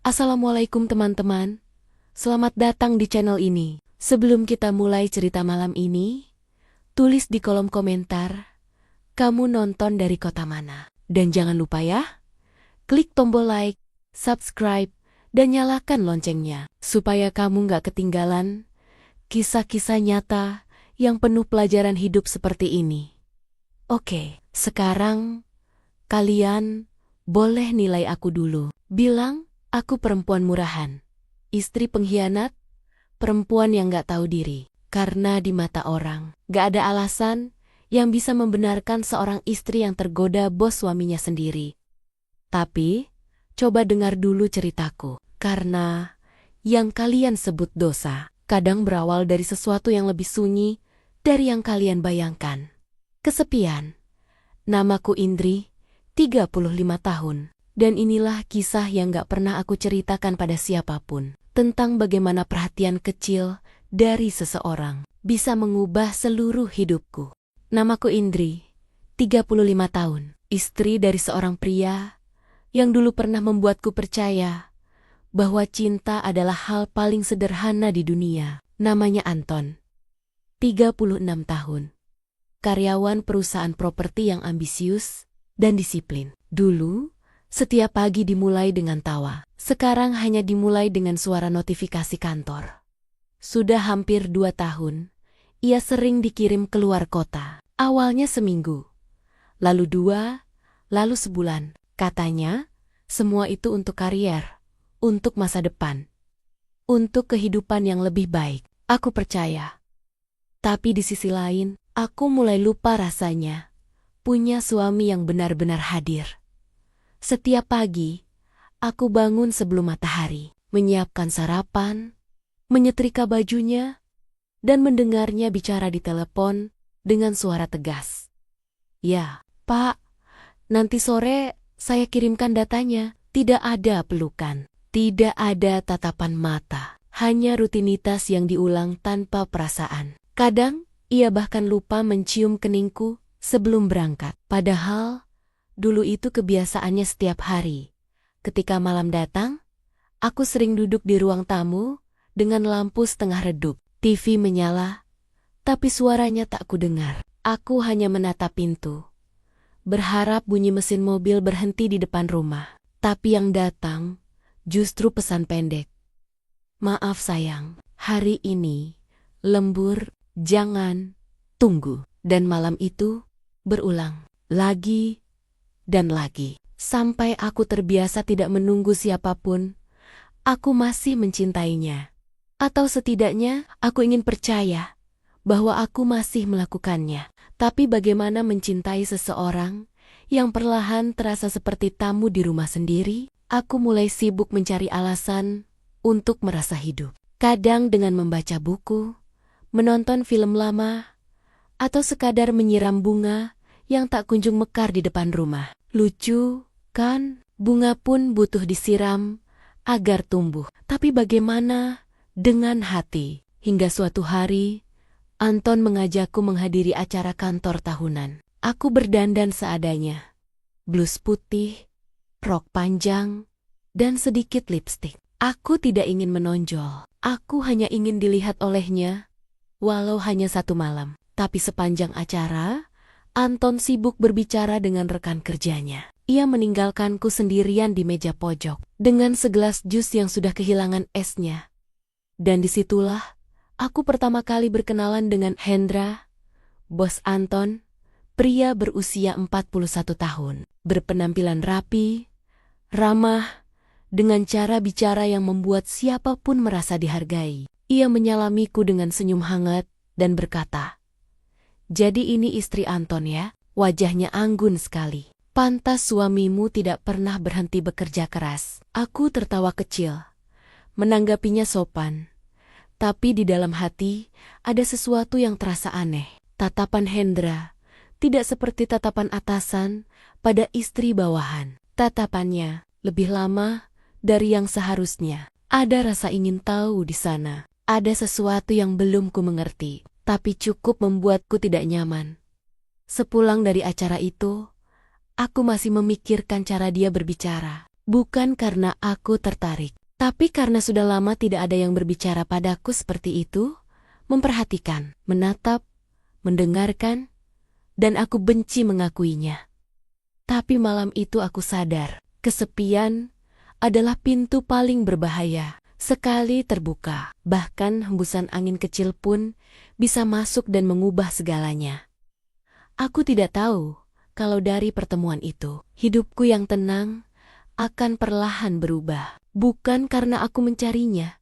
Assalamualaikum teman-teman, selamat datang di channel ini. Sebelum kita mulai cerita malam ini, tulis di kolom komentar, kamu nonton dari kota mana? Dan jangan lupa ya, klik tombol like, subscribe, dan nyalakan loncengnya, supaya kamu gak ketinggalan kisah-kisah nyata yang penuh pelajaran hidup seperti ini. Oke, sekarang kalian boleh nilai aku dulu. Bilang, aku perempuan murahan, istri pengkhianat, perempuan yang gak tahu diri. Karena di mata orang, gak ada alasan yang bisa membenarkan seorang istri yang tergoda bos suaminya sendiri. Tapi, coba dengar dulu ceritaku. Karena yang kalian sebut dosa, kadang berawal dari sesuatu yang lebih sunyi dari yang kalian bayangkan. Kesepian. Namaku Indri, 35 tahun. Dan inilah kisah yang gak pernah aku ceritakan pada siapapun. Tentang bagaimana perhatian kecil dari seseorang bisa mengubah seluruh hidupku. Namaku Indri, 35 tahun. Istri dari seorang pria yang dulu pernah membuatku percaya bahwa cinta adalah hal paling sederhana di dunia. Namanya Anton, 36 tahun. Karyawan perusahaan properti yang ambisius dan disiplin. Dulu, setiap pagi dimulai dengan tawa. Sekarang hanya dimulai dengan suara notifikasi kantor. Sudah hampir 2 tahun, ia sering dikirim keluar kota. Awalnya seminggu, lalu 2, lalu sebulan. Katanya, semua itu untuk karier, untuk masa depan, untuk kehidupan yang lebih baik. Aku percaya. Tapi di sisi lain, aku mulai lupa rasanya punya suami yang benar-benar hadir. Setiap pagi, aku bangun sebelum matahari, menyiapkan sarapan, menyetrika bajunya, dan mendengarnya bicara di telepon dengan suara tegas. Ya, Pak, nanti sore saya kirimkan datanya. Tidak ada pelukan, tidak ada tatapan mata, hanya rutinitas yang diulang tanpa perasaan. Kadang, ia bahkan lupa mencium keningku sebelum berangkat. Padahal, dulu itu kebiasaannya setiap hari. Ketika malam datang, aku sering duduk di ruang tamu dengan lampu setengah redup. TV menyala, tapi suaranya tak kudengar. Aku hanya menatap pintu, berharap bunyi mesin mobil berhenti di depan rumah. Tapi yang datang justru pesan pendek. Maaf sayang, hari ini lembur, jangan, tunggu. Dan malam itu berulang lagi dan lagi. Sampai aku terbiasa tidak menunggu siapapun, aku masih mencintainya. Atau setidaknya aku ingin percaya bahwa aku masih melakukannya. Tapi bagaimana mencintai seseorang yang perlahan terasa seperti tamu di rumah sendiri? Aku mulai sibuk mencari alasan untuk merasa hidup. Kadang dengan membaca buku, menonton film lama, atau sekadar menyiram bunga yang tak kunjung mekar di depan rumah. Lucu, kan? Bunga pun butuh disiram agar tumbuh. Tapi bagaimana dengan hati? Hingga suatu hari, Anton mengajakku menghadiri acara kantor tahunan. Aku berdandan seadanya. Blus putih, rok panjang, dan sedikit lipstik. Aku tidak ingin menonjol. Aku hanya ingin dilihat olehnya, walau hanya satu malam. Tapi sepanjang acara, Anton sibuk berbicara dengan rekan kerjanya. Ia meninggalkanku sendirian di meja pojok, dengan segelas jus yang sudah kehilangan esnya. Dan disitulah, aku pertama kali berkenalan dengan Hendra, bos Anton, pria berusia 41 tahun. Berpenampilan rapi, ramah, dengan cara bicara yang membuat siapapun merasa dihargai. Ia menyalamiku dengan senyum hangat dan berkata, "Jadi ini istri Anton ya?" Wajahnya anggun sekali. "Pantas suamimu tidak pernah berhenti bekerja keras." Aku tertawa kecil, menanggapinya sopan. Tapi di dalam hati ada sesuatu yang terasa aneh. Tatapan Hendra tidak seperti tatapan atasan pada istri bawahan. Tatapannya lebih lama dari yang seharusnya. Ada rasa ingin tahu di sana. Ada sesuatu yang belum ku mengerti, tapi cukup membuatku tidak nyaman. Sepulang dari acara itu, aku masih memikirkan cara dia berbicara. Bukan karena aku tertarik, tapi karena sudah lama tidak ada yang berbicara padaku seperti itu, memperhatikan, menatap, mendengarkan, dan aku benci mengakuinya. Tapi malam itu aku sadar, kesepian adalah pintu paling berbahaya. Sekali terbuka, bahkan hembusan angin kecil pun bisa masuk dan mengubah segalanya. Aku tidak tahu kalau dari pertemuan itu, hidupku yang tenang akan perlahan berubah. Bukan karena aku mencarinya,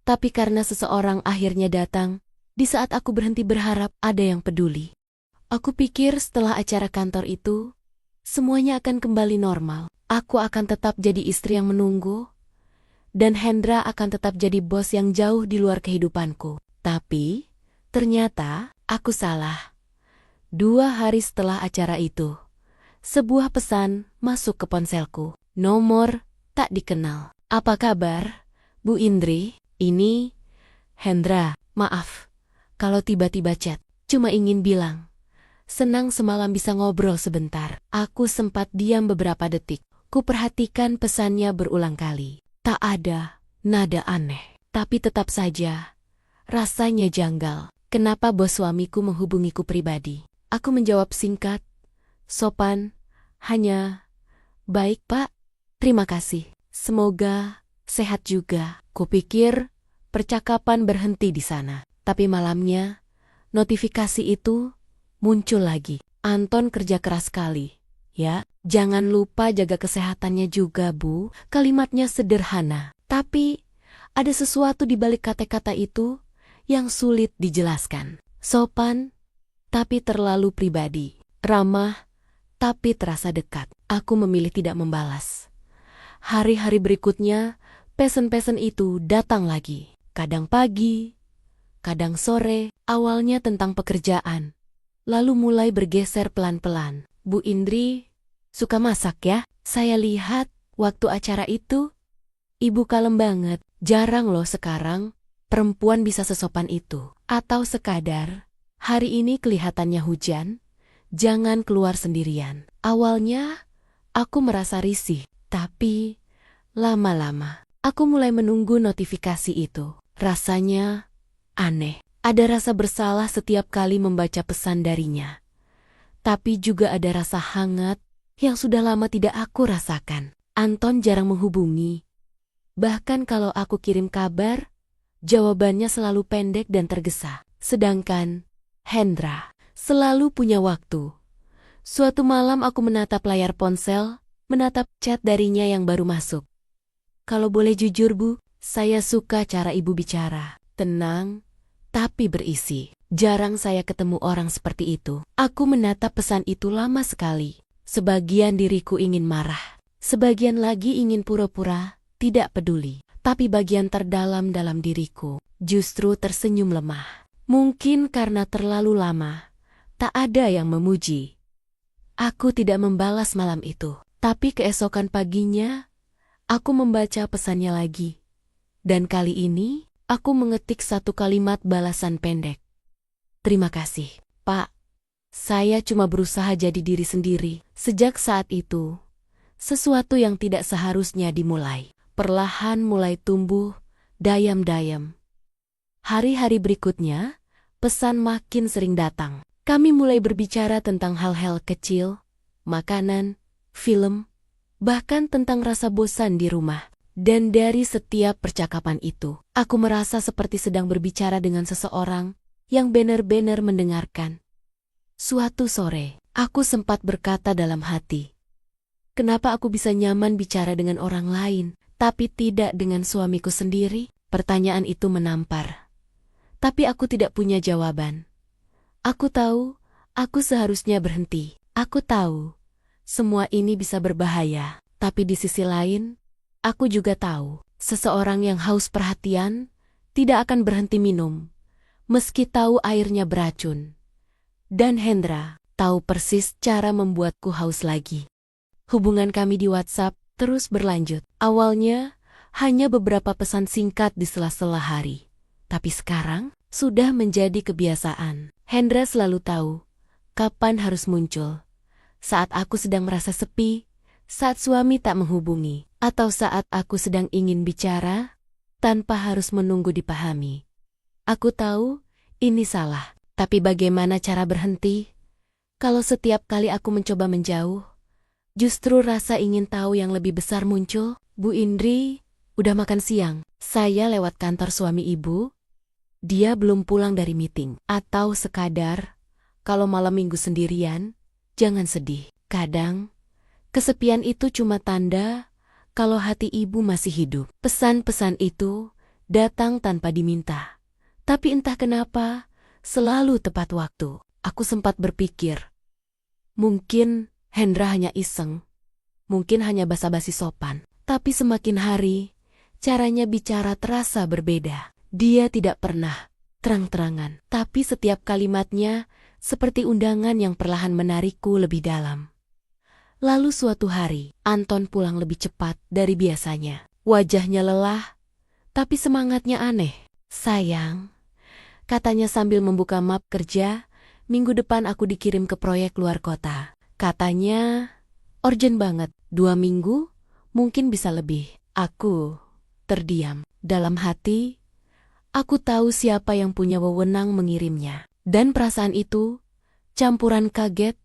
tapi karena seseorang akhirnya datang di saat aku berhenti berharap ada yang peduli. Aku pikir setelah acara kantor itu, semuanya akan kembali normal. Aku akan tetap jadi istri yang menunggu, dan Hendra akan tetap jadi bos yang jauh di luar kehidupanku. Tapi, ternyata aku salah. 2 hari setelah acara itu, sebuah pesan masuk ke ponselku. Nomor tak dikenal. Apa kabar, Bu Indri? Ini Hendra. Maaf kalau tiba-tiba chat. Cuma ingin bilang, senang semalam bisa ngobrol sebentar. Aku sempat diam beberapa detik. Kuperhatikan pesannya berulang kali. Tak ada nada aneh, tapi tetap saja rasanya janggal. Kenapa bos suamiku menghubungiku pribadi? Aku menjawab singkat, sopan, hanya, baik pak, terima kasih. Semoga sehat juga. Kupikir percakapan berhenti di sana. Tapi malamnya, notifikasi itu muncul lagi. Anton kerja keras sekali. Ya, jangan lupa jaga kesehatannya juga, Bu. Kalimatnya sederhana, tapi ada sesuatu di balik kata-kata itu yang sulit dijelaskan. Sopan, tapi terlalu pribadi. Ramah, tapi terasa dekat. Aku memilih tidak membalas. Hari-hari berikutnya, pesan-pesan itu datang lagi. Kadang pagi, kadang sore, awalnya tentang pekerjaan. Lalu mulai bergeser pelan-pelan. Bu Indri, suka masak ya? Saya lihat waktu acara itu, Ibu kalem banget. Jarang loh sekarang perempuan bisa sesopan itu. Atau sekadar, hari ini kelihatannya hujan, jangan keluar sendirian. Awalnya, aku merasa risih, tapi lama-lama, aku mulai menunggu notifikasi itu. Rasanya aneh. Ada rasa bersalah setiap kali membaca pesan darinya. Tapi juga ada rasa hangat yang sudah lama tidak aku rasakan. Anton jarang menghubungi. Bahkan kalau aku kirim kabar, jawabannya selalu pendek dan tergesa. Sedangkan Hendra selalu punya waktu. Suatu malam aku menatap layar ponsel, menatap chat darinya yang baru masuk. Kalau boleh jujur Bu, saya suka cara Ibu bicara. Tenang, tapi berisi. Jarang saya ketemu orang seperti itu. Aku menatap pesan itu lama sekali. Sebagian diriku ingin marah. Sebagian lagi ingin pura-pura tidak peduli. Tapi bagian terdalam dalam diriku justru tersenyum lemah. Mungkin karena terlalu lama, tak ada yang memuji. Aku tidak membalas malam itu. Tapi keesokan paginya, aku membaca pesannya lagi. Dan kali ini, aku mengetik satu kalimat balasan pendek. Terima kasih, Pak. Saya cuma berusaha jadi diri sendiri. Sejak saat itu, sesuatu yang tidak seharusnya dimulai, perlahan mulai tumbuh, dayam-dayam. Hari-hari berikutnya, pesan makin sering datang. Kami mulai berbicara tentang hal-hal kecil, makanan, film, bahkan tentang rasa bosan di rumah. Dan dari setiap percakapan itu, aku merasa seperti sedang berbicara dengan seseorang yang benar-benar mendengarkan. Suatu sore, aku sempat berkata dalam hati, kenapa aku bisa nyaman bicara dengan orang lain, tapi tidak dengan suamiku sendiri? Pertanyaan itu menampar. Tapi aku tidak punya jawaban. Aku tahu, aku seharusnya berhenti. Aku tahu, semua ini bisa berbahaya. Tapi di sisi lain, aku juga tahu, seseorang yang haus perhatian tidak akan berhenti minum, meski tahu airnya beracun. Dan Hendra tahu persis cara membuatku haus lagi. Hubungan kami di WhatsApp terus berlanjut. Awalnya hanya beberapa pesan singkat di sela-sela hari. Tapi sekarang sudah menjadi kebiasaan. Hendra selalu tahu kapan harus muncul. Saat aku sedang merasa sepi, saat suami tak menghubungi, atau saat aku sedang ingin bicara, tanpa harus menunggu dipahami. Aku tahu ini salah, tapi bagaimana cara berhenti? Kalau setiap kali aku mencoba menjauh, justru rasa ingin tahu yang lebih besar muncul. Bu Indri, udah makan siang? Saya lewat kantor suami ibu. Dia belum pulang dari meeting. Atau sekadar, kalau malam minggu sendirian, jangan sedih. Kadang, kesepian itu cuma tanda kalau hati ibu masih hidup. Pesan-pesan itu datang tanpa diminta. Tapi entah kenapa, selalu tepat waktu. Aku sempat berpikir, mungkin Hendra hanya iseng. Mungkin hanya basa-basi sopan. Tapi semakin hari, caranya bicara terasa berbeda. Dia tidak pernah terang-terangan, tapi setiap kalimatnya seperti undangan yang perlahan menarikku lebih dalam. Lalu suatu hari, Anton pulang lebih cepat dari biasanya. Wajahnya lelah, tapi semangatnya aneh. Sayang, katanya sambil membuka map kerja, minggu depan aku dikirim ke proyek luar kota. Katanya, urgent banget, 2 minggu, mungkin bisa lebih. Aku terdiam. Dalam hati, aku tahu siapa yang punya wewenang mengirimnya. Dan perasaan itu, campuran kaget,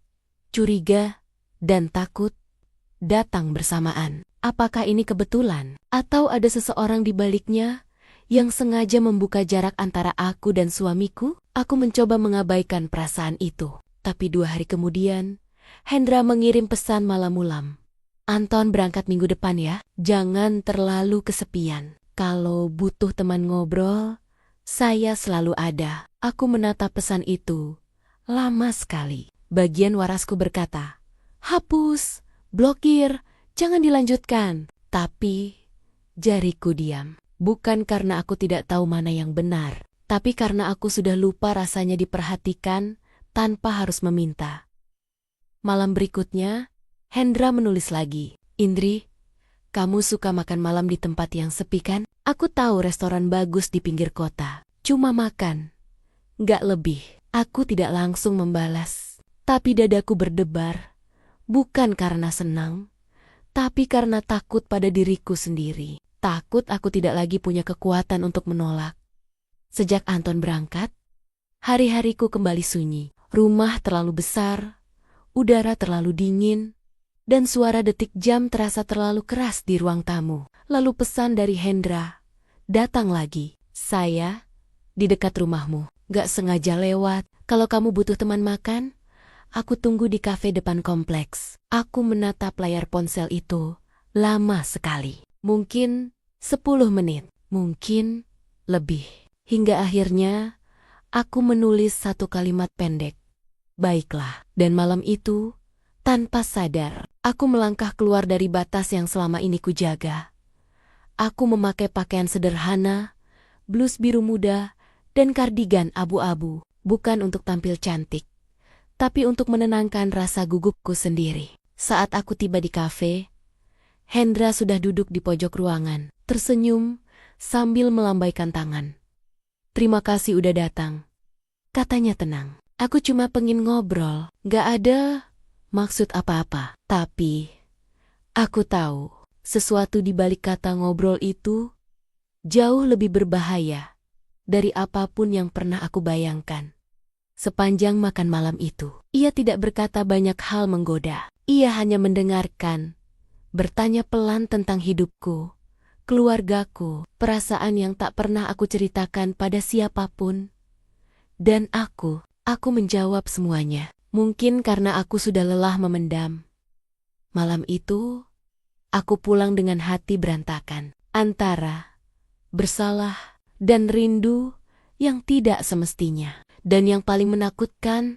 curiga, dan takut, datang bersamaan. Apakah ini kebetulan? Atau ada seseorang di baliknya yang sengaja membuka jarak antara aku dan suamiku? Aku mencoba mengabaikan perasaan itu. Tapi 2 hari kemudian, Hendra mengirim pesan malam-mulam. Anton berangkat minggu depan ya. Jangan terlalu kesepian. Kalau butuh teman ngobrol, saya selalu ada. Aku menatap pesan itu. Lama sekali. Bagian warasku berkata, hapus, blokir, jangan dilanjutkan. Tapi jariku diam. Bukan karena aku tidak tahu mana yang benar, tapi karena aku sudah lupa rasanya diperhatikan tanpa harus meminta. Malam berikutnya, Hendra menulis lagi. Indri, kamu suka makan malam di tempat yang sepi kan? Aku tahu restoran bagus di pinggir kota. Cuma makan. Nggak lebih. Aku tidak langsung membalas. Tapi dadaku berdebar. Bukan karena senang, tapi karena takut pada diriku sendiri. Takut aku tidak lagi punya kekuatan untuk menolak. Sejak Anton berangkat, hari-hariku kembali sunyi. Rumah terlalu besar, udara terlalu dingin, dan suara detik jam terasa terlalu keras di ruang tamu. Lalu pesan dari Hendra datang lagi. Saya di dekat rumahmu. Gak sengaja lewat. Kalau kamu butuh teman makan, aku tunggu di kafe depan kompleks. Aku menatap layar ponsel itu lama sekali. Mungkin 10 menit. Mungkin lebih. Hingga akhirnya aku menulis satu kalimat pendek. Baiklah. Dan malam itu, tanpa sadar, aku melangkah keluar dari batas yang selama ini kujaga. Aku memakai pakaian sederhana, blus biru muda, dan kardigan abu-abu, bukan untuk tampil cantik, tapi untuk menenangkan rasa gugupku sendiri. Saat aku tiba di kafe, Hendra sudah duduk di pojok ruangan, tersenyum sambil melambaikan tangan. Terima kasih udah datang, katanya tenang. Aku cuma pengen ngobrol, gak ada maksud apa-apa. Tapi, aku tahu sesuatu di balik kata ngobrol itu jauh lebih berbahaya dari apapun yang pernah aku bayangkan. Sepanjang makan malam itu, ia tidak berkata banyak hal menggoda. Ia hanya mendengarkan, bertanya pelan tentang hidupku, keluargaku, perasaan yang tak pernah aku ceritakan pada siapapun. Dan aku menjawab semuanya. Mungkin karena aku sudah lelah memendam. Malam itu, aku pulang dengan hati berantakan. Antara bersalah dan rindu yang tidak semestinya. Dan yang paling menakutkan,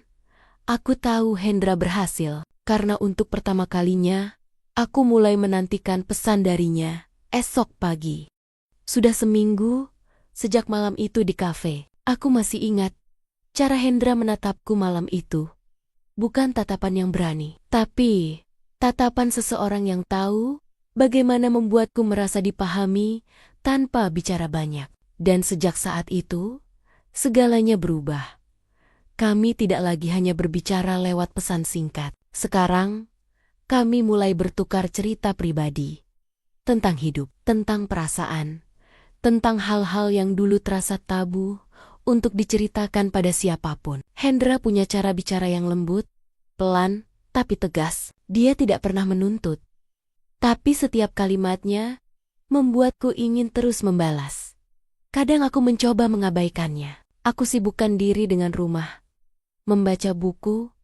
aku tahu Hendra berhasil. Karena untuk pertama kalinya, aku mulai menantikan pesan darinya esok pagi. Sudah seminggu sejak malam itu di kafe. Aku masih ingat cara Hendra menatapku malam itu. Bukan tatapan yang berani, tapi tatapan seseorang yang tahu bagaimana membuatku merasa dipahami tanpa bicara banyak. Dan sejak saat itu, segalanya berubah. Kami tidak lagi hanya berbicara lewat pesan singkat. Sekarang, kami mulai bertukar cerita pribadi. tentang hidup, tentang perasaan, tentang hal-hal yang dulu terasa tabu untuk diceritakan pada siapapun. Hendra punya cara bicara yang lembut, pelan, tapi tegas. Dia tidak pernah menuntut. Tapi setiap kalimatnya membuatku ingin terus membalas. Kadang aku mencoba mengabaikannya. Aku sibukkan diri dengan rumah, membaca buku,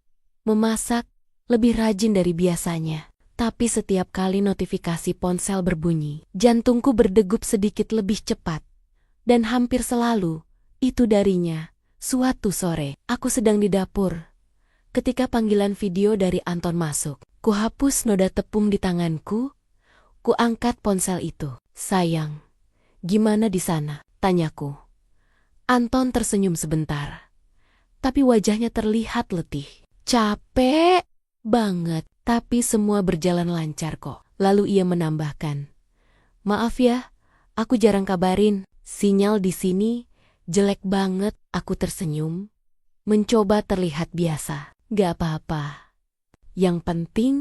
memasak, lebih rajin dari biasanya. Tapi setiap kali notifikasi ponsel berbunyi, jantungku berdegup sedikit lebih cepat. Dan hampir selalu, itu darinya. Suatu sore, aku sedang di dapur. Ketika panggilan video dari Anton masuk, kuhapus noda tepung di tanganku, kuangkat ponsel itu. Sayang, gimana di sana? Tanyaku. Anton tersenyum sebentar, tapi wajahnya terlihat letih. Capek banget, tapi semua berjalan lancar kok. Lalu ia menambahkan, maaf ya, aku jarang kabarin. Sinyal di sini jelek banget. Aku tersenyum, mencoba terlihat biasa. Gak apa-apa. Yang penting,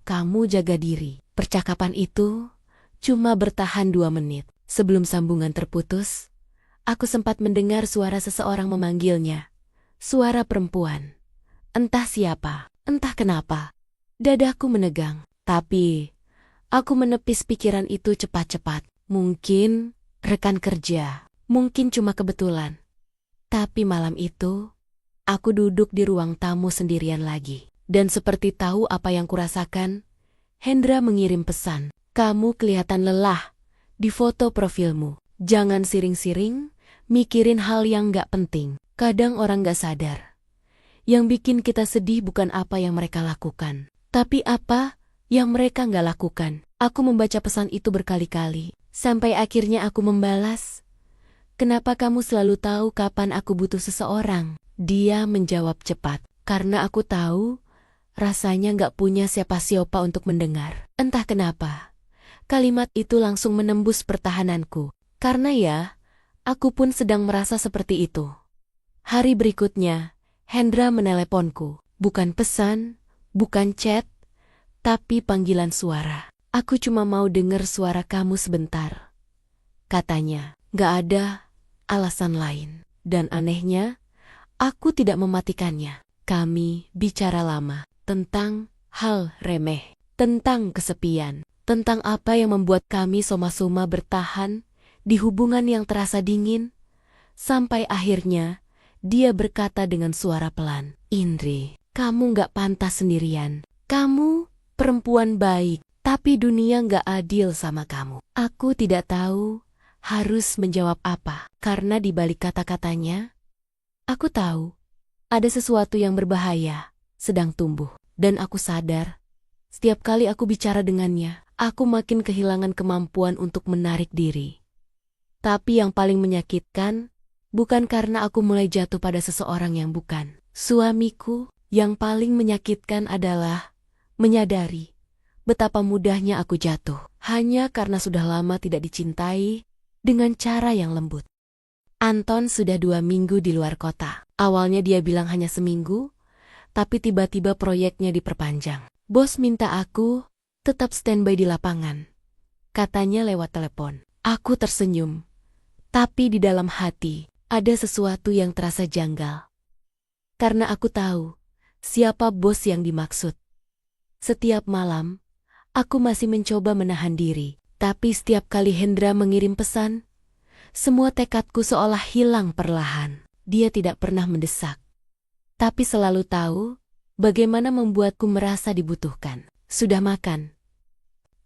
kamu jaga diri. Percakapan itu cuma bertahan 2 menit. Sebelum sambungan terputus, aku sempat mendengar suara seseorang memanggilnya. Suara perempuan. Entah siapa, entah kenapa. Dadaku menegang. Tapi, aku menepis pikiran itu cepat-cepat. Mungkin rekan kerja, mungkin cuma kebetulan. Tapi malam itu, aku duduk di ruang tamu sendirian lagi. Dan seperti tahu apa yang kurasakan, Hendra mengirim pesan. Kamu kelihatan lelah di foto profilmu. Jangan siring-siring, mikirin hal yang gak penting. Kadang orang gak sadar. Yang bikin kita sedih bukan apa yang mereka lakukan, tapi apa yang mereka gak lakukan. Aku membaca pesan itu berkali-kali, sampai akhirnya aku membalas. Kenapa kamu selalu tahu kapan aku butuh seseorang? Dia menjawab cepat, karena aku tahu rasanya gak punya siapa-siapa untuk mendengar. Entah kenapa, kalimat itu langsung menembus pertahananku. Karena ya, aku pun sedang merasa seperti itu. Hari berikutnya, Hendra meneleponku. Bukan pesan, bukan chat, tapi panggilan suara. Aku cuma mau dengar suara kamu sebentar. Katanya, gak ada alasan lain. Dan anehnya, aku tidak mematikannya. Kami bicara lama tentang hal remeh, tentang kesepian, tentang apa yang membuat kami soma-soma bertahan di hubungan yang terasa dingin. Sampai akhirnya, dia berkata dengan suara pelan, Indri, kamu gak pantas sendirian. Kamu perempuan baik, tapi dunia gak adil sama kamu. Aku tidak tahu harus menjawab apa, karena di balik kata-katanya, aku tahu ada sesuatu yang berbahaya sedang tumbuh. Dan aku sadar, setiap kali aku bicara dengannya, aku makin kehilangan kemampuan untuk menarik diri. Tapi yang paling menyakitkan, bukan karena aku mulai jatuh pada seseorang yang bukan suamiku. Yang paling menyakitkan adalah menyadari betapa mudahnya aku jatuh hanya karena sudah lama tidak dicintai dengan cara yang lembut. Anton sudah 2 minggu di luar kota. Awalnya dia bilang hanya seminggu, tapi tiba-tiba proyeknya diperpanjang. Bos minta aku tetap standby di lapangan. Katanya lewat telepon. Aku tersenyum, tapi di dalam hati ada sesuatu yang terasa janggal. Karena aku tahu siapa bos yang dimaksud. Setiap malam, aku masih mencoba menahan diri. Tapi setiap kali Hendra mengirim pesan, semua tekadku seolah hilang perlahan. Dia tidak pernah mendesak, tapi selalu tahu bagaimana membuatku merasa dibutuhkan. Sudah makan?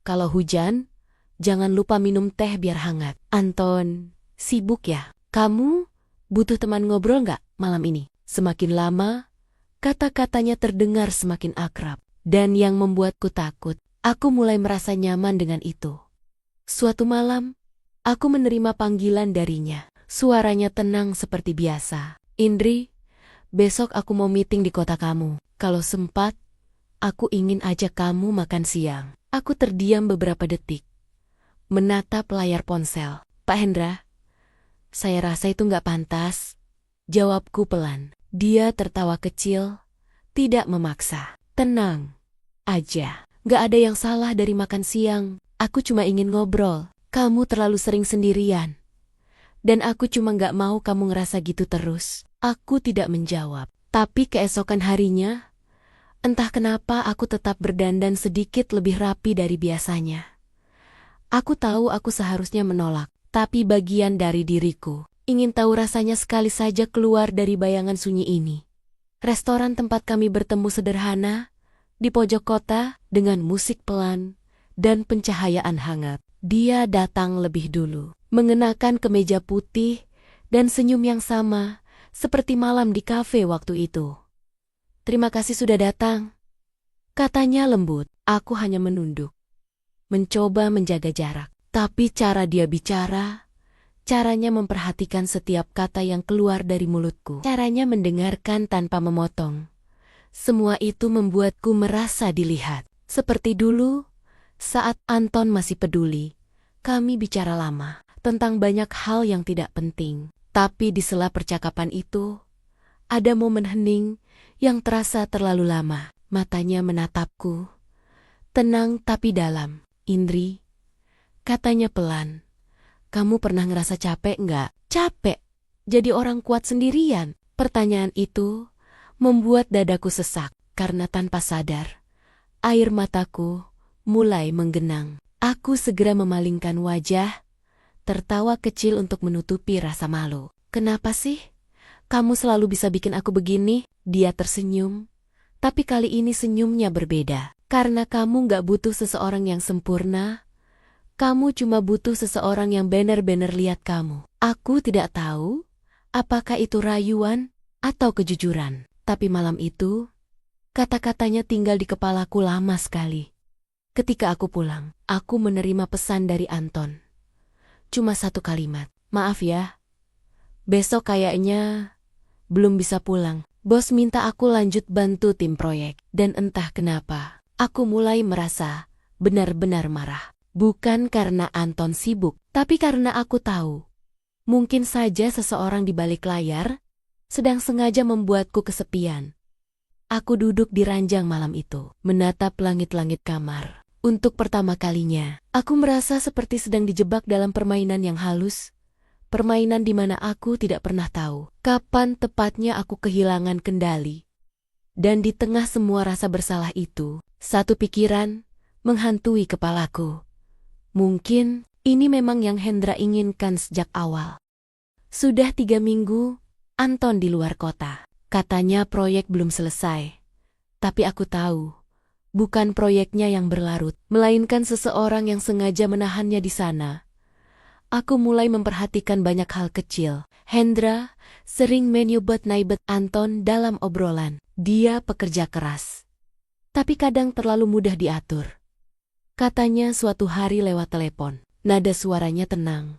Kalau hujan, jangan lupa minum teh biar hangat. Anton, sibuk ya? Kamu butuh teman ngobrol nggak malam ini? Semakin lama, kata-katanya terdengar semakin akrab. Dan yang membuatku takut, aku mulai merasa nyaman dengan itu. Suatu malam, aku menerima panggilan darinya. Suaranya tenang seperti biasa. Indri, besok aku mau meeting di kota kamu. Kalau sempat, aku ingin ajak kamu makan siang. Aku terdiam beberapa detik, menatap layar ponsel. Pak Hendra, saya rasa itu nggak pantas. Jawabku pelan. Dia tertawa kecil, tidak memaksa. Tenang aja, nggak ada yang salah dari makan siang. Aku cuma ingin ngobrol. Kamu terlalu sering sendirian. Dan aku cuma gak mau kamu ngerasa gitu terus. Aku tidak menjawab. Tapi keesokan harinya, entah kenapa aku tetap berdandan sedikit lebih rapi dari biasanya. Aku tahu aku seharusnya menolak, tapi bagian dari diriku ingin tahu rasanya sekali saja keluar dari bayangan sunyi ini. Restoran tempat kami bertemu sederhana, di pojok kota dengan musik pelan dan pencahayaan hangat. Dia datang lebih dulu, mengenakan kemeja putih dan senyum yang sama seperti malam di kafe waktu itu. "Terima kasih sudah datang," katanya lembut. Aku hanya menunduk, mencoba menjaga jarak. Tapi cara dia bicara, caranya memperhatikan setiap kata yang keluar dari mulutku, caranya mendengarkan tanpa memotong. Semua itu membuatku merasa dilihat. Seperti dulu, saat Anton masih peduli, kami bicara lama tentang banyak hal yang tidak penting. Tapi di sela percakapan itu, ada momen hening yang terasa terlalu lama. Matanya menatapku, tenang tapi dalam. "Indri," katanya pelan, "kamu pernah ngerasa capek nggak?" "Capek? Jadi orang kuat sendirian?" Pertanyaan itu membuat dadaku sesak, karena tanpa sadar, air mataku mulai menggenang. Aku segera memalingkan wajah, tertawa kecil untuk menutupi rasa malu. "Kenapa sih? Kamu selalu bisa bikin aku begini?" Dia tersenyum, tapi kali ini senyumnya berbeda. "Karena kamu gak butuh seseorang yang sempurna, kamu cuma butuh seseorang yang benar-benar lihat kamu." Aku tidak tahu apakah itu rayuan atau kejujuran, tapi malam itu, kata-katanya tinggal di kepalaku lama sekali. Ketika aku pulang, aku menerima pesan dari Anton. Cuma satu kalimat, "Maaf ya, besok kayaknya belum bisa pulang. Bos minta aku lanjut bantu tim proyek." Dan entah kenapa, aku mulai merasa benar-benar marah. Bukan karena Anton sibuk, tapi karena aku tahu, mungkin saja seseorang di balik layar sedang sengaja membuatku kesepian. Aku duduk di ranjang malam itu, menatap langit-langit kamar. Untuk pertama kalinya, aku merasa seperti sedang dijebak dalam permainan yang halus. Permainan di mana aku tidak pernah tahu kapan tepatnya aku kehilangan kendali. Dan di tengah semua rasa bersalah itu, satu pikiran menghantui kepalaku. Mungkin ini memang yang Hendra inginkan sejak awal. Sudah 3 minggu, Anton di luar kota. Katanya proyek belum selesai. Tapi aku tahu, bukan proyeknya yang berlarut, melainkan seseorang yang sengaja menahannya di sana. Aku mulai memperhatikan banyak hal kecil. Hendra sering menyebut-nyebut Anton dalam obrolan. Dia pekerja keras, tapi kadang terlalu mudah diatur. Katanya suatu hari lewat telepon, nada suaranya tenang,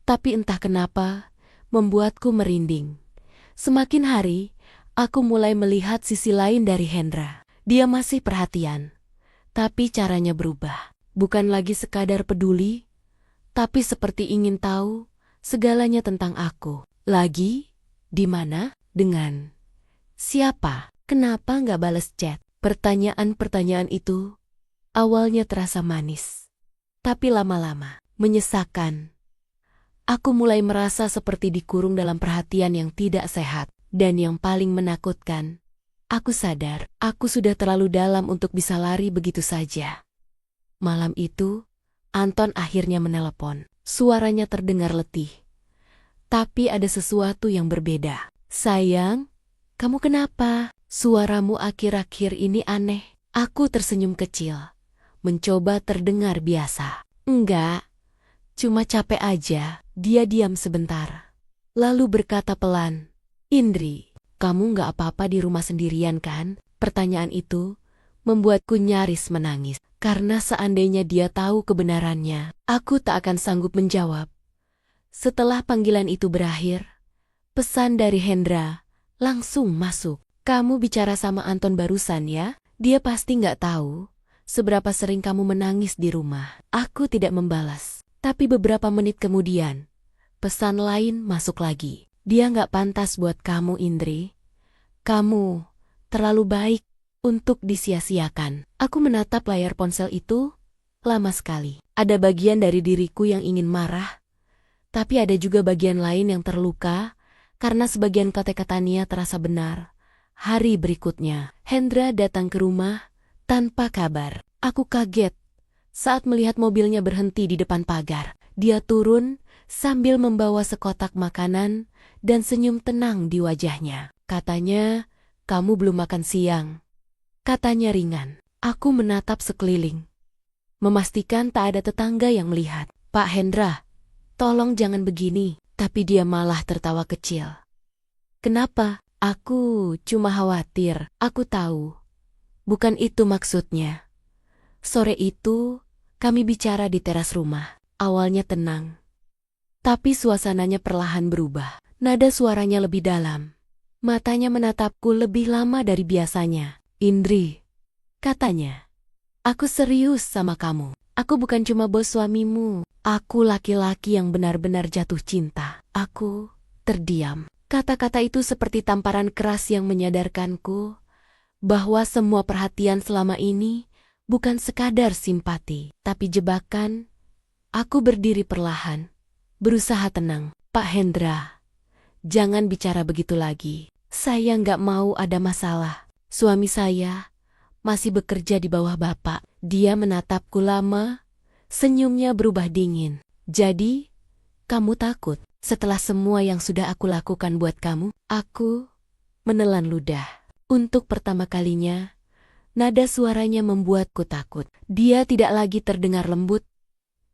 tapi entah kenapa membuatku merinding. Semakin hari, aku mulai melihat sisi lain dari Hendra. Dia masih perhatian, tapi caranya berubah. Bukan lagi sekadar peduli, tapi seperti ingin tahu segalanya tentang aku. Lagi? Di mana? Dengan siapa? Kenapa nggak balas chat? Pertanyaan-pertanyaan itu awalnya terasa manis, tapi lama-lama menyesakkan. Aku mulai merasa seperti dikurung dalam perhatian yang tidak sehat. Dan yang paling menakutkan, aku sadar aku sudah terlalu dalam untuk bisa lari begitu saja. Malam itu, Anton akhirnya menelepon. Suaranya terdengar letih, tapi ada sesuatu yang berbeda. "Sayang, kamu kenapa? Suaramu akhir-akhir ini aneh." Aku tersenyum kecil, mencoba terdengar biasa. "Enggak, cuma capek aja." Dia diam sebentar, lalu berkata pelan, "Indri, kamu nggak apa-apa di rumah sendirian kan?" Pertanyaan itu membuatku nyaris menangis, karena seandainya dia tahu kebenarannya, aku tak akan sanggup menjawab. Setelah panggilan itu berakhir, pesan dari Hendra langsung masuk. "Kamu bicara sama Anton barusan ya? Dia pasti nggak tahu seberapa sering kamu menangis di rumah." Aku tidak membalas, tapi beberapa menit kemudian, pesan lain masuk lagi. "Dia nggak pantas buat kamu, Indri. Kamu terlalu baik untuk disia-siakan." Aku menatap layar ponsel itu, lama sekali. Ada bagian dari diriku yang ingin marah, tapi ada juga bagian lain yang terluka, karena sebagian kata-kata Nia terasa benar. Hari berikutnya, Hendra datang ke rumah tanpa kabar. Aku kaget saat melihat mobilnya berhenti di depan pagar. Dia turun sambil membawa sekotak makanan dan senyum tenang di wajahnya. Katanya, "Kamu belum makan siang," katanya ringan. Aku menatap sekeliling, memastikan tak ada tetangga yang melihat. "Pak Hendra, tolong jangan begini." Tapi dia malah tertawa kecil. "Kenapa? Aku cuma khawatir." Aku tahu, bukan itu maksudnya. Sore itu, kami bicara di teras rumah. Awalnya tenang, tapi suasananya perlahan berubah. Nada suaranya lebih dalam. Matanya menatapku lebih lama dari biasanya. "Indri," katanya, "aku serius sama kamu. Aku bukan cuma bos suamimu. Aku laki-laki yang benar-benar jatuh cinta." Aku terdiam. Kata-kata itu seperti tamparan keras yang menyadarkanku bahwa semua perhatian selama ini bukan sekadar simpati, tapi jebakan. Aku berdiri perlahan, berusaha tenang. "Pak Hendra, jangan bicara begitu lagi. Saya nggak mau ada masalah. Suami saya masih bekerja di bawah Bapak." Dia menatapku lama, senyumnya berubah dingin. "Jadi, kamu takut setelah semua yang sudah aku lakukan buat kamu?" Aku menelan ludah. Untuk pertama kalinya, nada suaranya membuatku takut. Dia tidak lagi terdengar lembut.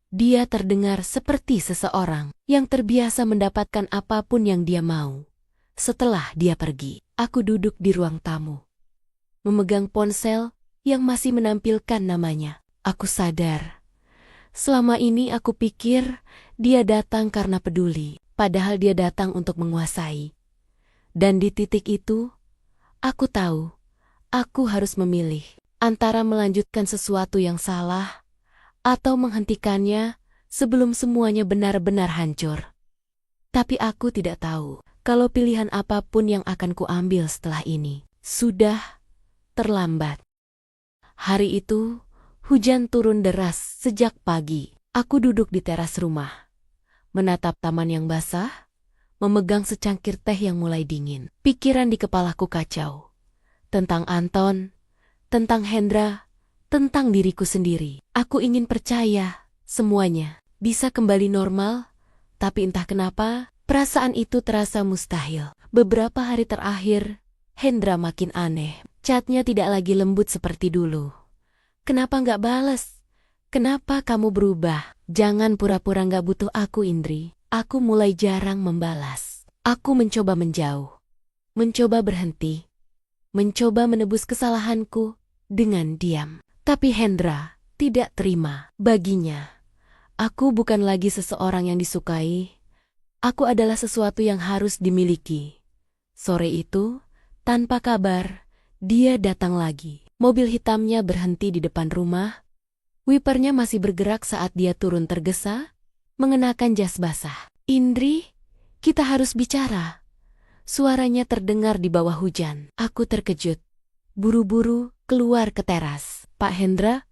Dia terdengar seperti seseorang yang terbiasa mendapatkan apapun yang dia mau. Setelah dia pergi, aku duduk di ruang tamu, memegang ponsel yang masih menampilkan namanya. Aku sadar, selama ini aku pikir dia datang karena peduli, padahal dia datang untuk menguasai. Dan di titik itu, aku tahu, aku harus memilih antara melanjutkan sesuatu yang salah atau menghentikannya sebelum semuanya benar-benar hancur. Tapi aku tidak tahu kalau pilihan apapun yang akan kuambil setelah ini sudah terlambat. Hari itu, hujan turun deras sejak pagi. Aku duduk di teras rumah, menatap taman yang basah, memegang secangkir teh yang mulai dingin. Pikiran di kepalaku kacau. Tentang Anton, tentang Hendra, tentang diriku sendiri. Aku ingin percaya semuanya bisa kembali normal, tapi entah kenapa, perasaan itu terasa mustahil. Beberapa hari terakhir, Hendra makin aneh. Chatnya tidak lagi lembut seperti dulu. "Kenapa nggak balas? Kenapa kamu berubah? Jangan pura-pura nggak butuh aku, Indri." Aku mulai jarang membalas. Aku mencoba menjauh, mencoba berhenti, mencoba menebus kesalahanku dengan diam. Tapi Hendra tidak terima. Baginya, aku bukan lagi seseorang yang disukai. Aku adalah sesuatu yang harus dimiliki. Sore itu, tanpa kabar, dia datang lagi. Mobil hitamnya berhenti di depan rumah. Wipernya masih bergerak saat dia turun tergesa, mengenakan jas basah. "Indri, kita harus bicara." Suaranya terdengar di bawah hujan. Aku terkejut. Buru-buru keluar ke teras. "Pak Hendra,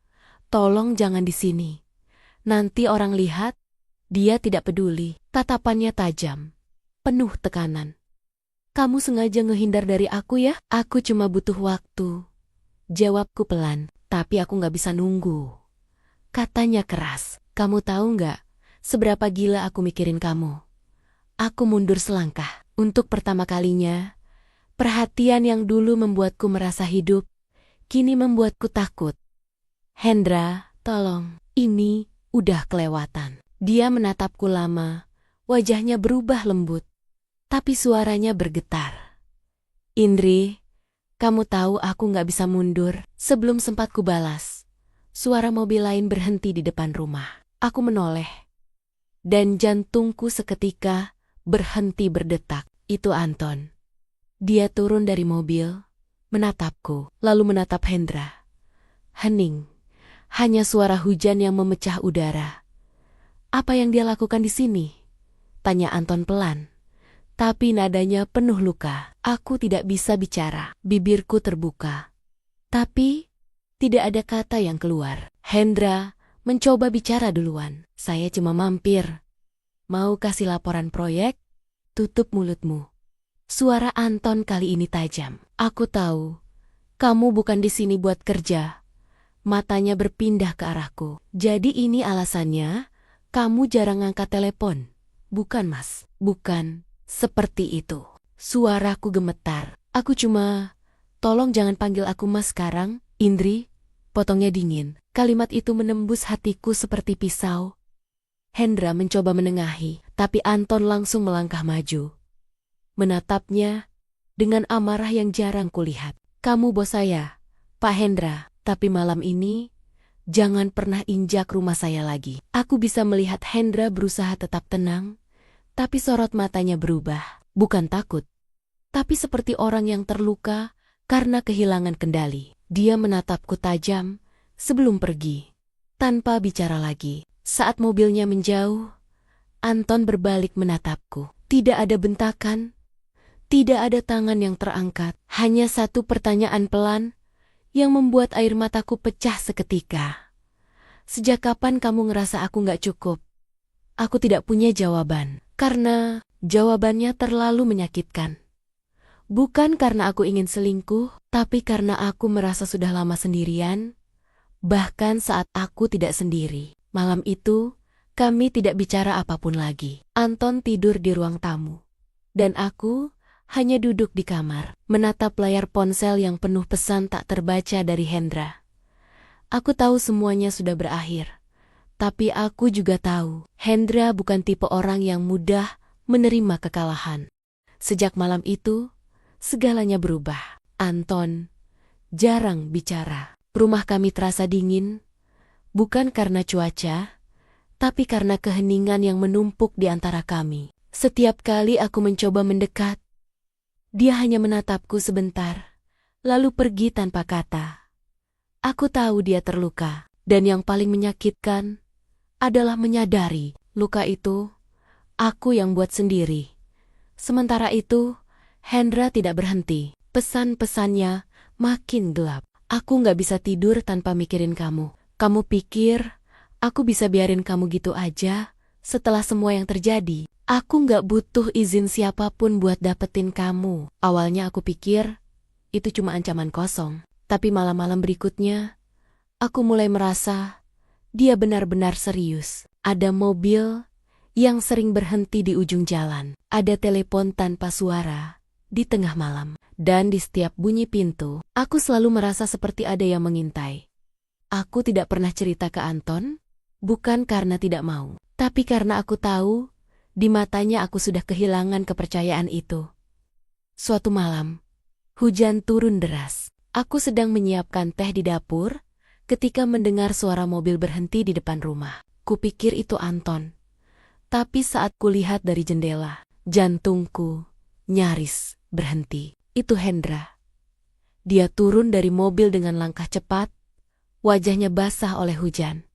tolong jangan di sini. Nanti orang lihat." Dia tidak peduli. Tatapannya tajam, penuh tekanan. "Kamu sengaja ngehindar dari aku ya?" "Aku cuma butuh waktu," jawabku pelan. "Tapi aku nggak bisa nunggu," katanya keras. "Kamu tahu nggak seberapa gila aku mikirin kamu?" Aku mundur selangkah. Untuk pertama kalinya, perhatian yang dulu membuatku merasa hidup, kini membuatku takut. "Hendra, tolong, ini udah kelewatan." Dia menatapku lama, wajahnya berubah lembut, tapi suaranya bergetar. "Indri, kamu tahu aku nggak bisa mundur." Sebelum sempat kubalas, suara mobil lain berhenti di depan rumah. Aku menoleh, dan jantungku seketika berhenti berdetak. Itu Anton. Dia turun dari mobil, menatapku, lalu menatap Hendra. Hening, hanya suara hujan yang memecah udara. "Apa yang dia lakukan di sini?" tanya Anton pelan, tapi nadanya penuh luka. Aku tidak bisa bicara, bibirku terbuka, tapi tidak ada kata yang keluar. Hendra mencoba bicara duluan. Saya cuma mampir. Mau kasih laporan proyek? Tutup mulutmu. Suara Anton kali ini tajam. Aku tahu, kamu bukan di sini buat kerja. Matanya berpindah ke arahku. Jadi ini alasannya, kamu jarang ngangkat telepon. Bukan, Mas. Bukan, seperti itu. Suaraku gemetar. Aku cuma, tolong jangan panggil aku Mas sekarang, Indri. Potongnya dingin. Kalimat itu menembus hatiku seperti pisau. Hendra mencoba menengahi, tapi Anton langsung melangkah maju. Menatapnya dengan amarah yang jarang kulihat. Kamu bos saya, Pak Hendra, tapi malam ini jangan pernah injak rumah saya lagi. Aku bisa melihat Hendra berusaha tetap tenang, tapi sorot matanya berubah. Bukan takut, tapi seperti orang yang terluka karena kehilangan kendali. Dia menatapku tajam sebelum pergi, tanpa bicara lagi. Saat mobilnya menjauh, Anton berbalik menatapku. Tidak ada bentakan, tidak ada tangan yang terangkat, hanya satu pertanyaan pelan yang membuat air mataku pecah seketika. Sejak kapan kamu ngerasa aku nggak cukup? Aku tidak punya jawaban, karena jawabannya terlalu menyakitkan. Bukan karena aku ingin selingkuh, tapi karena aku merasa sudah lama sendirian, bahkan saat aku tidak sendiri. Malam itu, kami tidak bicara apapun lagi. Anton tidur di ruang tamu, dan aku hanya duduk di kamar, menatap layar ponsel yang penuh pesan tak terbaca dari Hendra. Aku tahu semuanya sudah berakhir, tapi aku juga tahu Hendra bukan tipe orang yang mudah menerima kekalahan. Sejak malam itu, segalanya berubah. Anton jarang bicara. Rumah kami terasa dingin, bukan karena cuaca, tapi karena keheningan yang menumpuk di antara kami. Setiap kali aku mencoba mendekat, dia hanya menatapku sebentar, lalu pergi tanpa kata. Aku tahu dia terluka, dan yang paling menyakitkan adalah menyadari luka itu aku yang buat sendiri. Sementara itu, Hendra tidak berhenti. Pesan-pesannya makin gelap. Aku nggak bisa tidur tanpa mikirin kamu. Kamu pikir aku bisa biarin kamu gitu aja setelah semua yang terjadi? Aku nggak butuh izin siapapun buat dapetin kamu. Awalnya aku pikir itu cuma ancaman kosong. Tapi malam-malam berikutnya, aku mulai merasa dia benar-benar serius. Ada mobil yang sering berhenti di ujung jalan. Ada telepon tanpa suara di tengah malam. Dan di setiap bunyi pintu, aku selalu merasa seperti ada yang mengintai. Aku tidak pernah cerita ke Anton, bukan karena tidak mau, tapi karena aku tahu, di matanya aku sudah kehilangan kepercayaan itu. Suatu malam, hujan turun deras. Aku sedang menyiapkan teh di dapur, ketika mendengar suara mobil berhenti di depan rumah. Kupikir itu Anton. Tapi saat kulihat dari jendela, jantungku nyaris berhenti. Itu Hendra. Dia turun dari mobil dengan langkah cepat, wajahnya basah oleh hujan.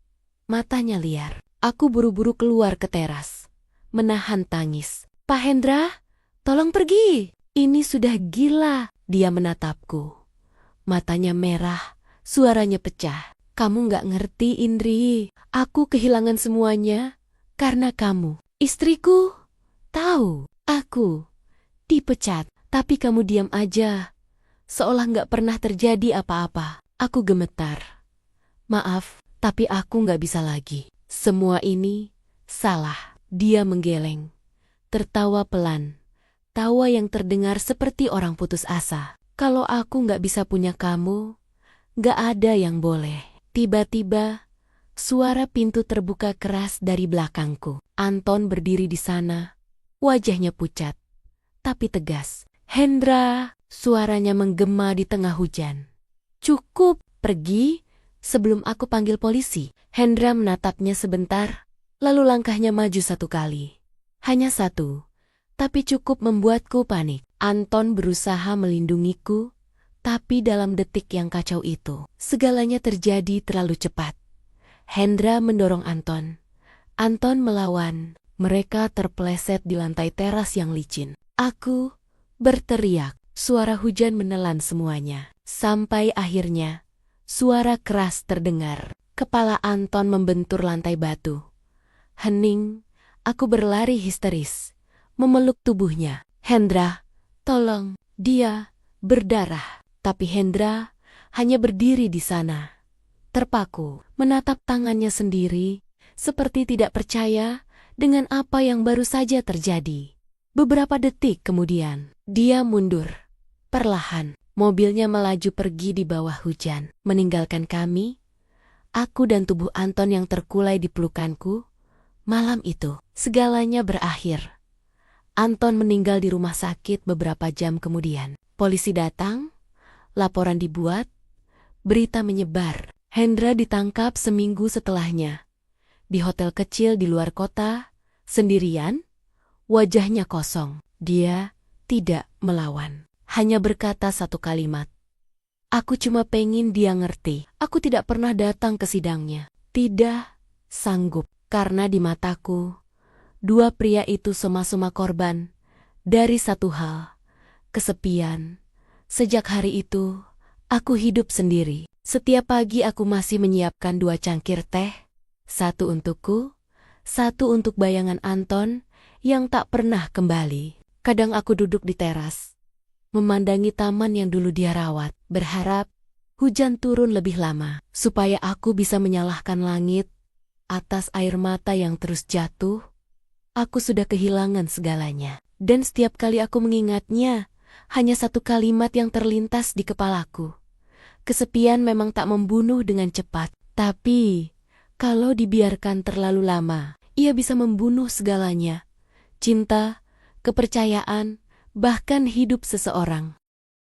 Matanya liar. Aku buru-buru keluar ke teras, menahan tangis. Pak Hendra, tolong pergi. Ini sudah gila. Dia menatapku. Matanya merah, suaranya pecah. Kamu nggak ngerti, Indri. Aku kehilangan semuanya karena kamu. Istriku tahu aku dipecat, tapi kamu diam aja. Seolah nggak pernah terjadi apa-apa. Aku gemetar. Maaf, tapi aku nggak bisa lagi. Semua ini salah. Dia menggeleng. Tertawa pelan. Tawa yang terdengar seperti orang putus asa. Kalau aku nggak bisa punya kamu, nggak ada yang boleh. Tiba-tiba, suara pintu terbuka keras dari belakangku. Anton berdiri di sana. Wajahnya pucat, tapi tegas. Hendra, suaranya menggema di tengah hujan. Cukup, pergi sebelum aku panggil polisi. Hendra menatapnya sebentar, lalu langkahnya maju satu kali. Hanya satu, tapi cukup membuatku panik. Anton berusaha melindungiku, tapi dalam detik yang kacau itu, segalanya terjadi terlalu cepat. Hendra mendorong Anton. Anton melawan. Mereka terpeleset di lantai teras yang licin. Aku berteriak, suara hujan menelan semuanya. Sampai akhirnya, suara keras terdengar. Kepala Anton membentur lantai batu. Hening, aku berlari histeris, memeluk tubuhnya. Hendra, tolong, dia berdarah. Tapi Hendra hanya berdiri di sana, terpaku, menatap tangannya sendiri, seperti tidak percaya dengan apa yang baru saja terjadi. Beberapa detik kemudian, dia mundur. Perlahan, mobilnya melaju pergi di bawah hujan, meninggalkan kami, aku dan tubuh Anton yang terkulai di pelukanku. Malam itu, segalanya berakhir. Anton meninggal di rumah sakit beberapa jam kemudian. Polisi datang, laporan dibuat, berita menyebar. Hendra ditangkap seminggu setelahnya. Di hotel kecil di luar kota, sendirian, wajahnya kosong. Dia tidak melawan, hanya berkata satu kalimat. Aku cuma pengen dia ngerti. Aku tidak pernah datang ke sidangnya. Tidak sanggup, karena di mataku, dua pria itu sama-sama korban dari satu hal, kesepian. Sejak hari itu, aku hidup sendiri. Setiap pagi aku masih menyiapkan 2 cangkir teh, satu untukku, satu untuk bayangan Anton yang tak pernah kembali. Kadang aku duduk di teras, memandangi taman yang dulu dia rawat, berharap hujan turun lebih lama, supaya aku bisa menyalahkan langit atas air mata yang terus jatuh. Aku sudah kehilangan segalanya, dan setiap kali aku mengingatnya, hanya satu kalimat yang terlintas di kepalaku. Kesepian memang tak membunuh dengan cepat, tapi kalau dibiarkan terlalu lama, ia bisa membunuh segalanya. Cinta, kepercayaan, bahkan hidup seseorang.